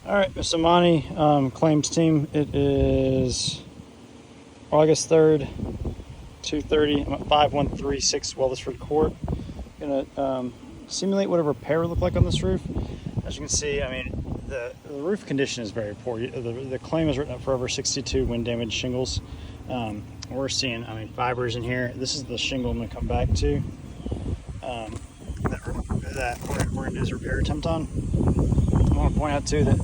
All right, Mr. Monty, claims team. It is August 3rd, 2:30. I'm at 5136 Weathersford Court. I'm gonna simulate what a repair would look like on this roof. As you can see, I mean, the roof condition is very poor. The claim is written up for over 62 wind damage shingles. We're seeing, I mean, fibers in here. This is the shingle I'm gonna come back to. That we're gonna do this repair attempt on. I want to point out too that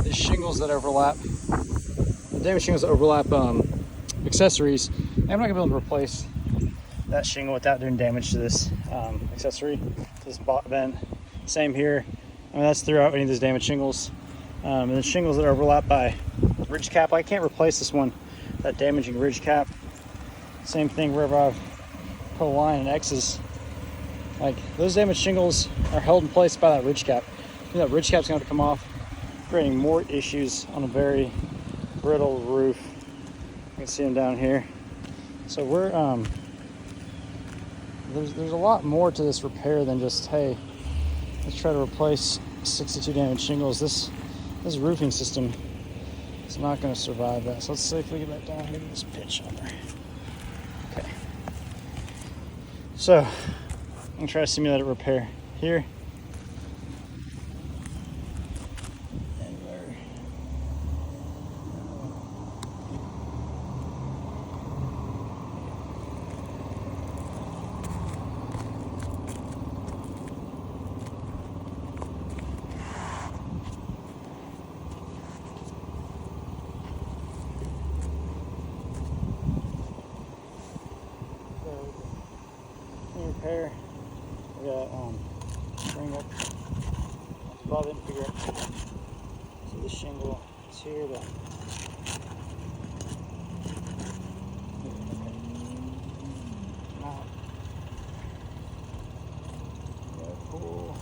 the shingles that overlap, the damaged shingles that overlap accessories, I'm not going to be able to replace that shingle without doing damage to this accessory, to this vent. Same here. I mean, that's throughout any of these damaged shingles. And the shingles that overlap by ridge cap, I can't replace this one, that damaging ridge cap. Same thing wherever I've put a line and X's. Like, those damaged shingles are held in place by that ridge cap. That ridge cap's going to come off, creating more issues on a very brittle roof. You can see them down here. So we're there's a lot more to this repair than just, hey, let's try to replace 62 damaged shingles. This roofing system is not going to survive that. So let's safely get back down and get this pitch on there. Okay. So I'm going to try to simulate a repair here. Repair. We got bring up above it and figure out. So the shingle is here to now. Yeah, cool.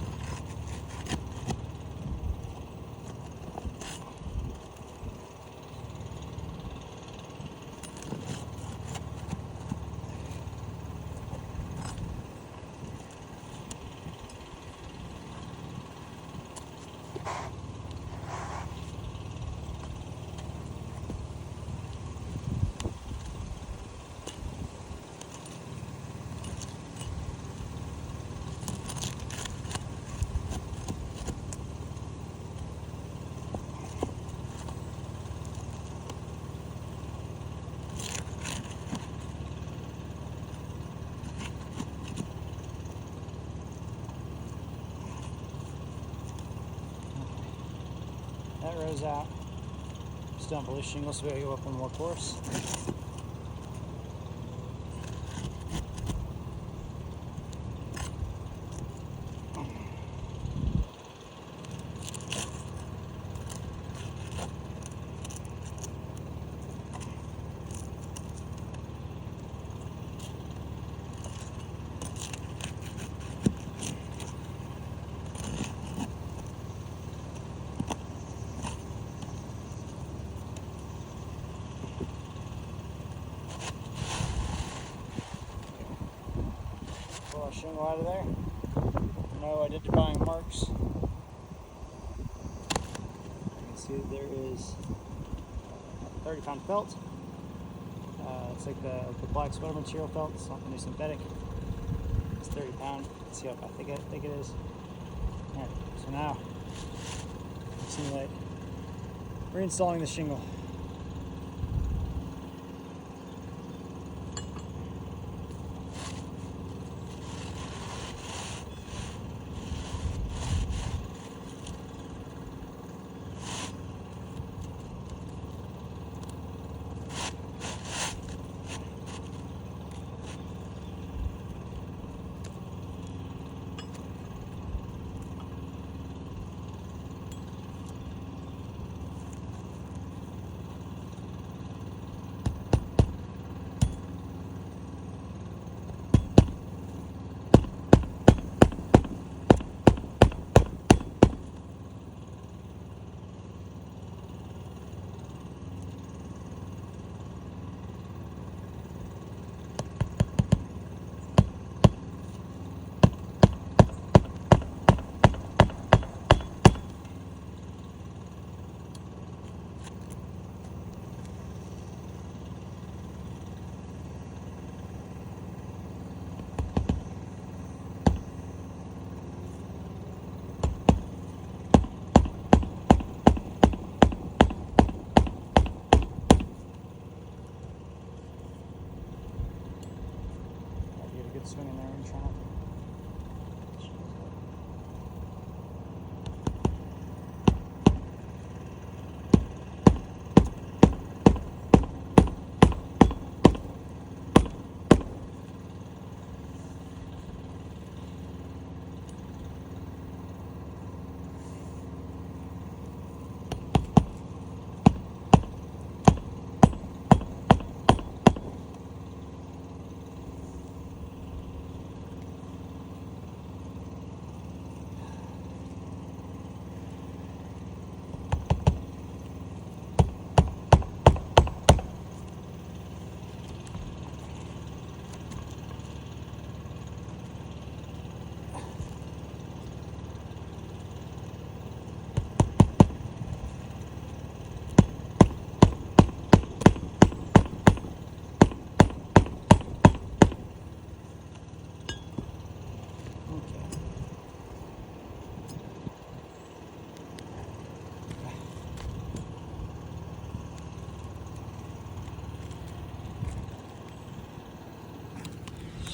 That rows out. Still don't believe shingles, so we gotta go up one more course. Pull our shingle out of there. No identifying marks. You can see that there is 30-pound felt. It's like the black sweater material felt. It's not the new synthetic. It's 30 pound. Let's see how thick it is. Alright, so now simulate reinstalling the shingle.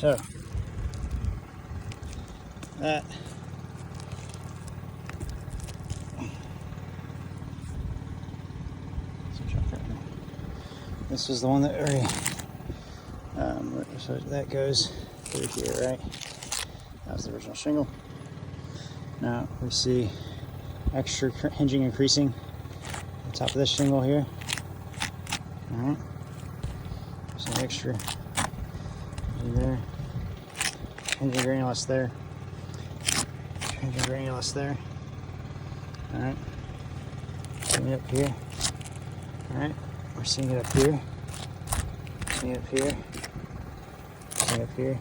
So that this is the one that already so that goes through here, right? That was the original shingle. Now we see extra hinging increasing on top of this shingle here. All right, some extra there, hinging granulus there, hinging granulus there. All right, seeing it up here. All right, we're seeing it up here, seeing it up here, seeing it up here,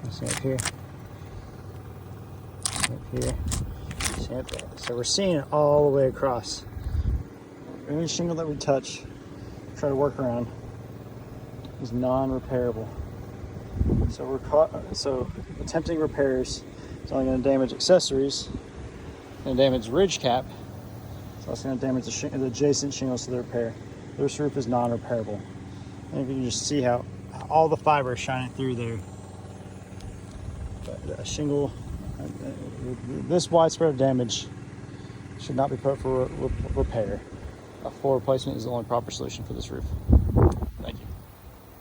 seeing it up here, seeing it up here, seeing it up there. So we're seeing it all the way across. Every shingle that we touch, try to work around, is non-repairable. So attempting repairs is only going to damage accessories and damage ridge cap. So it's going to damage the adjacent shingles to the repair. This roof is non-repairable. And you can just see how all the fiber is shining through there. But a shingle, this widespread damage should not be put for repair. A full replacement is the only proper solution for this roof.